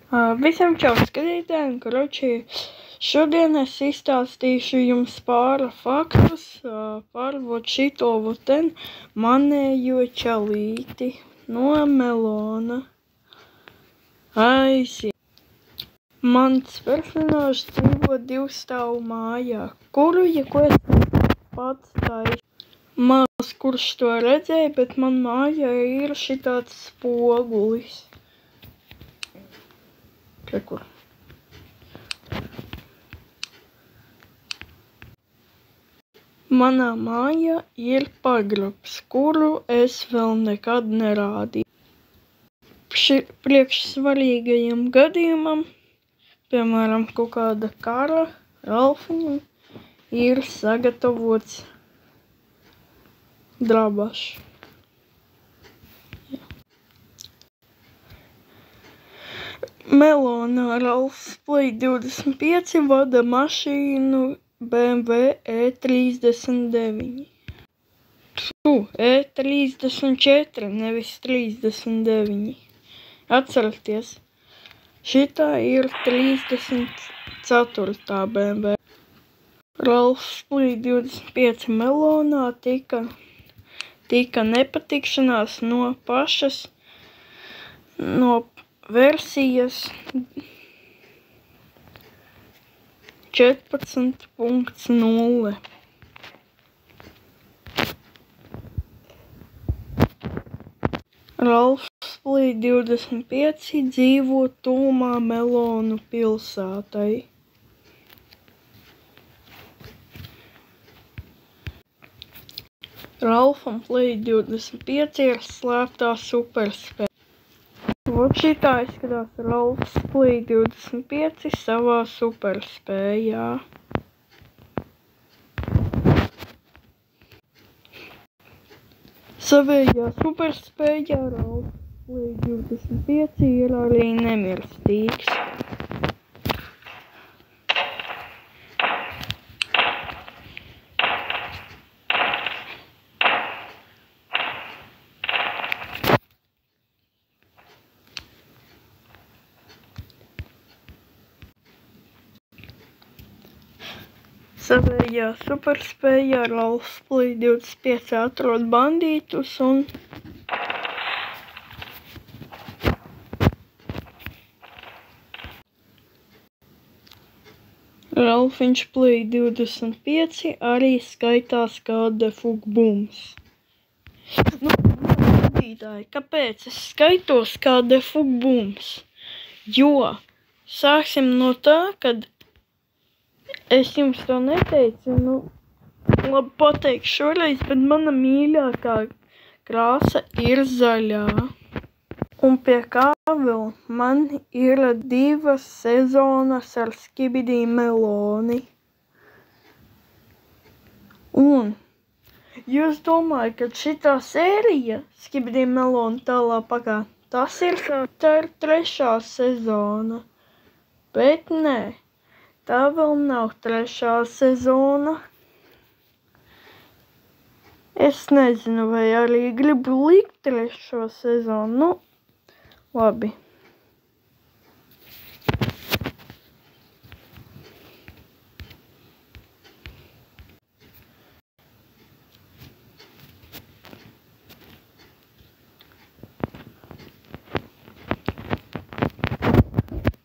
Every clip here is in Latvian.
Visiem čau skatītājiem, šodien es izstāstīšu jums pāris faktus par šito manējo čalīti no Melona. Aiziet! Mans personāžs dzīvo 2-stāvu mājā, kuru, ko es pats taisu. Maz kurš to redzēja, bet man mājā ir šitāds spogulis. Rekur. Manā mājā ir pagrabs, kuru es vēl nekad nerādīju. Priekš svarīgajam gadījumam, piemēram, kaut kāda kara, Ralfiņam, ir sagatavots drabašs. Melonā Ralfs Play 25 vada mašīnu BMW E39. E34, nevis 39. Atcerieties, šitā ir 34. BMW. Ralfs Play 25 Melonā tika nepatikšanās no versijas 14.0. Ralfs Play 25 dzīvo tuvumā Melonu pilsētai. Ralfam Play 25 ir slēptā superspēja. Šitā izskatās Ralfs Play 25 savā superspējā. Savējā superspējā Ralfs Play 25 ir arī nemirstīgs. Savējā superspējā Ralfs Play 25 atrod bandītus un Ralfiņš Play 25 arī skaitās kā defugbums. Kāpēc es skaitos kā defugbums? Jo sāksim no tā, kad es jums to neteicu, labi pateikšu šoreiz, bet mana mīļākā krāsa ir zaļā. Un pie kā vēl man ir 2 sezonas ar Skibidi Meloni. Un jūs domājat, ka šitā sērija Skibidi Meloni tālā pagā, tā ir 3. sezona, bet nē. Tā vēl nav 3. sezona. Es nezinu, vai arī gribu likt 3. sezonu. Labi.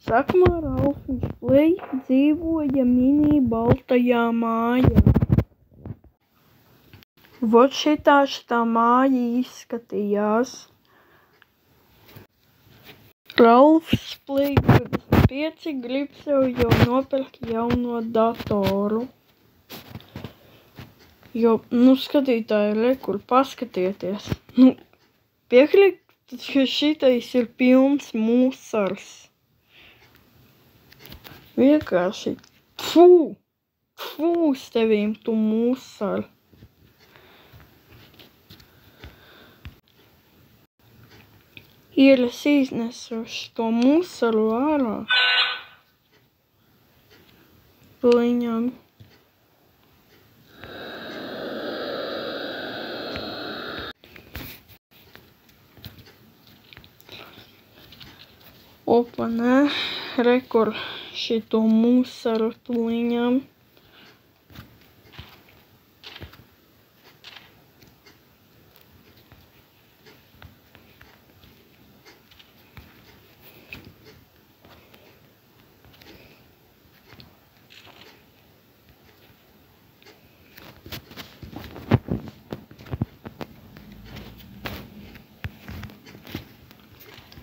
Sākumā Ralfiņš Play dzīvoja mini baltajā mājā. Šitā māja izskatījās. Ralfs Play 25 grib sev jau nopirkt jauno datoru. Jo, skatītāji, rekur, paskatieties. Piekrīt, ka šitais ir pilns musars. Vienkārši, fūs tevīm tu musar. Es iznesuši to musaru ārā. Bliņam. Opa, nē, rekur šito musaru tuliņam.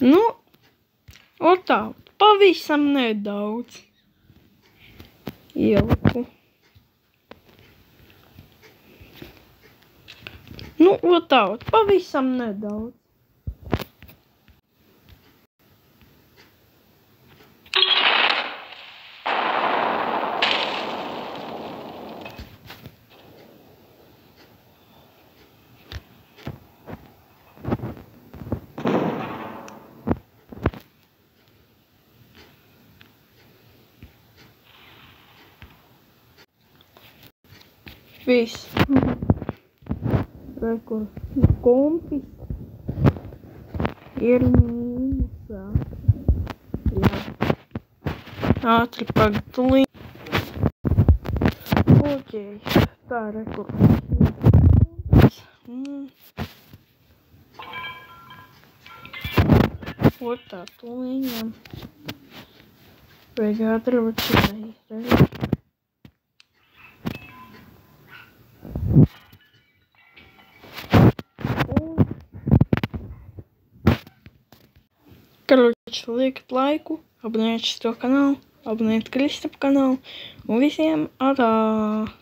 Nu, otā, pavisam nedaudz ieliku. Nu, otā, pavisam nedaudz. Viss. Rekur kompis ir mīnusā. Jā. Ātri pagatulī. Okei. Tā rekur. Otā tuliņam. Vajag ātri vajag. Короче, liekat laiku, abonējiet šo kanālu, abonējiet Kristapa kanālu un visiem atā!